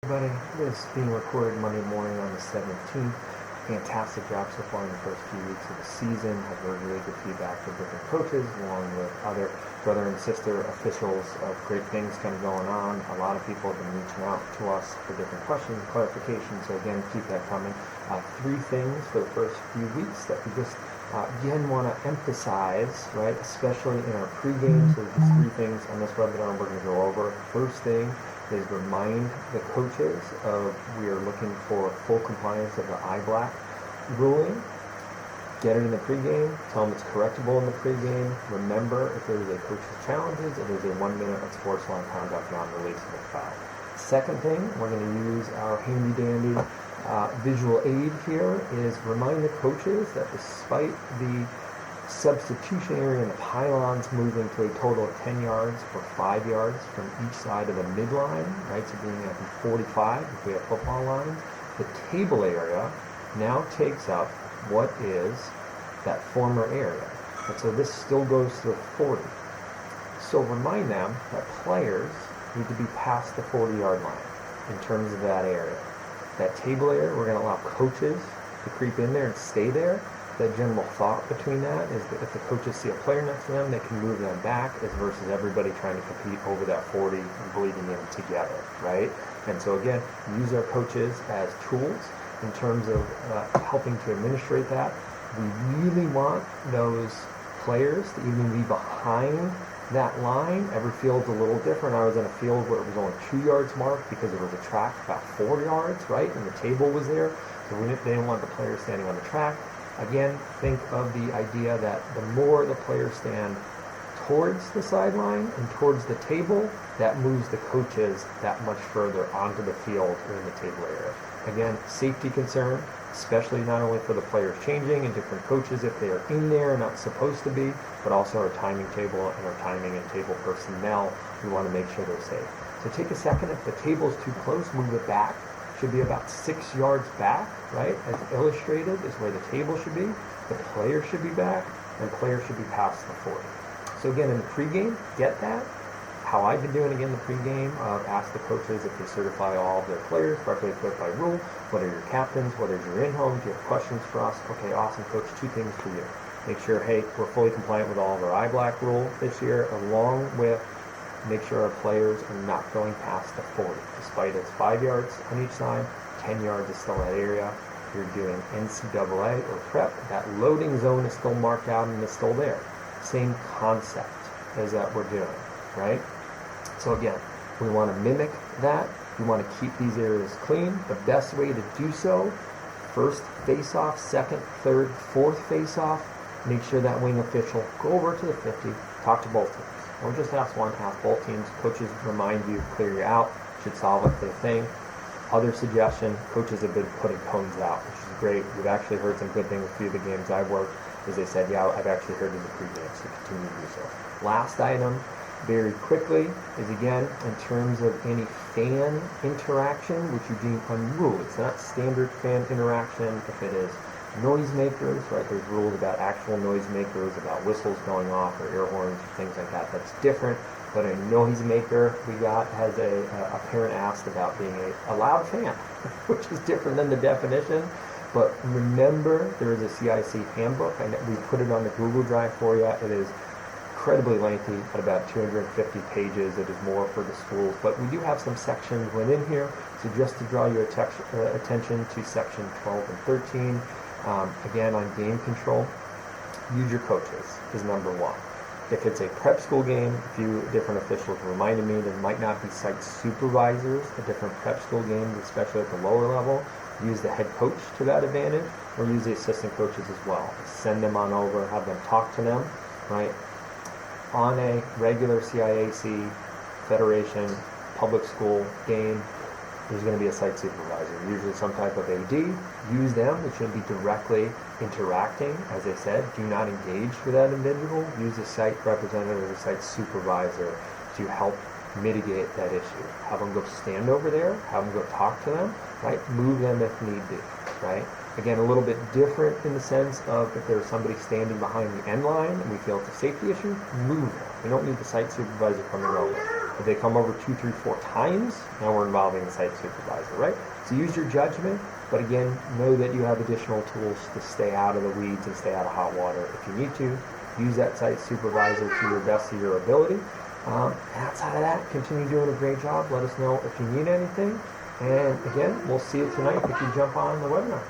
Everybody, this is being recorded Monday morning on the 17th. Fantastic job so far in the first few weeks of the season. I've heard really good feedback from different coaches, along with other brother and sister officials of great things kind of going on. A lot of people have been reaching out to us for different questions, clarifications, so again, keep that coming. Three things for the first few weeks that we just again want to emphasize, right, especially in our pregame. So there's just three things on this webinar we're going to go over. First thing is remind the coaches of we are looking for full compliance of the eye-black ruling. Get it in the pregame. Tell them it's correctable in the pregame. Remember, if there is a coach's challenges, if there's a 1 minute of sports line conduct non-release of the foul. Second thing, we're going to use our handy-dandy visual aid here is remind the coaches that despite the substitution area and the pylons moving to a total of 10 yards or 5 yards from each side of the midline, right, so being at 45 if we have football lines, the table area now takes up what is that former area. And so this still goes to the 40. So remind them that players need to be past the 40-yard line in terms of that area. That table area, we're going to allow coaches to creep in there and stay there. The general thought between that is that if the coaches see a player next to them, they can move them back as versus everybody trying to compete over that 40 and bleeding in together, right? And so again, use our coaches as tools in terms of helping to administrate that. We really want those players to even be behind that line. Every field's a little different. I was in a field where it was only 2 yards marked because there was a track about 4 yards, right? And the table was there. So they didn't want the players standing on the track. Again, think of the idea that the more the players stand towards the sideline and towards the table, that moves the coaches that much further onto the field or in the table area. Again, safety concern, especially not only for the players changing and different coaches if they are in there and not supposed to be, but also our timing table and our timing and table personnel. We want to make sure they're safe. So take a second. If the table's too close, move it back. Should be about 6 yards back, right? As illustrated is where the table should be. The player should be back, and players should be past the 40. So again, in the pregame, get that. How I've been doing again in the pregame, ask the coaches if they certify all of their players, properly equipped by rule. What are your captains? What is your in-home? Do you have questions for us? Okay, awesome, coach. 2 things for you. Make sure, hey, we're fully compliant with all of our eye-black rule this year, along with make sure our players are not going past the 40. Despite it's 5 yards on each side, 10 yards is still that area. You're doing NCAA or prep. That loading zone is still marked out and is still there. Same concept as that we're doing, right? So again, we want to mimic that. We want to keep these areas clean. The best way to do so, first face-off, second, third, fourth face-off, make sure that wing official, go over to the 50, talk to both teams. Don't just ask one, ask both teams. Coaches remind you, clear you out, should solve it for the thing. Other suggestion, coaches have been putting cones out, which is great. We've actually heard some good things with a few of the games I've worked, as they said, yeah, I've actually heard in the pregame, so continue to do so. Last item, very quickly, is again, in terms of any fan interaction, which you deem unruly. It's not standard fan interaction if it is noisemakers, right? There's rules about actual noisemakers, about whistles going off or air horns or things like that. That's different. But a noisemaker we got has a parent asked about being a loud fan, which is different than the definition. But remember, there is a CIC handbook, and we put it on the Google Drive for you. It is incredibly lengthy, at about 250 pages. It is more for the schools, but we do have some sections within here. So just to draw your attention to section 12 and 13. Again, on game control, use your coaches is number one. If it's a prep school game, a few different officials reminded me there might not be site supervisors at different prep school games, especially at the lower level. Use the head coach to that advantage, or use the assistant coaches as well. Send them on over, have them talk to them, right? On a regular CIAC, Federation, public school game, there's going to be a site supervisor, usually some type of AD. Use them, which should be directly interacting. As I said, do not engage with that individual. Use a site representative or a site supervisor to help mitigate that issue. Have them go stand over there, have them go talk to them, right? Move them if need be, right? Again, a little bit different in the sense of if there's somebody standing behind the end line and we feel it's a safety issue, move them. We don't need the site supervisor coming over. If they come over 2, 3, 4 times, now we're involving the site supervisor, right? So use your judgment, but again, know that you have additional tools to stay out of the weeds and stay out of hot water. If you need to, use that site supervisor to your best of your ability. And outside of that, continue doing a great job. Let us know if you need anything. And again, we'll see you tonight if you jump on the webinar.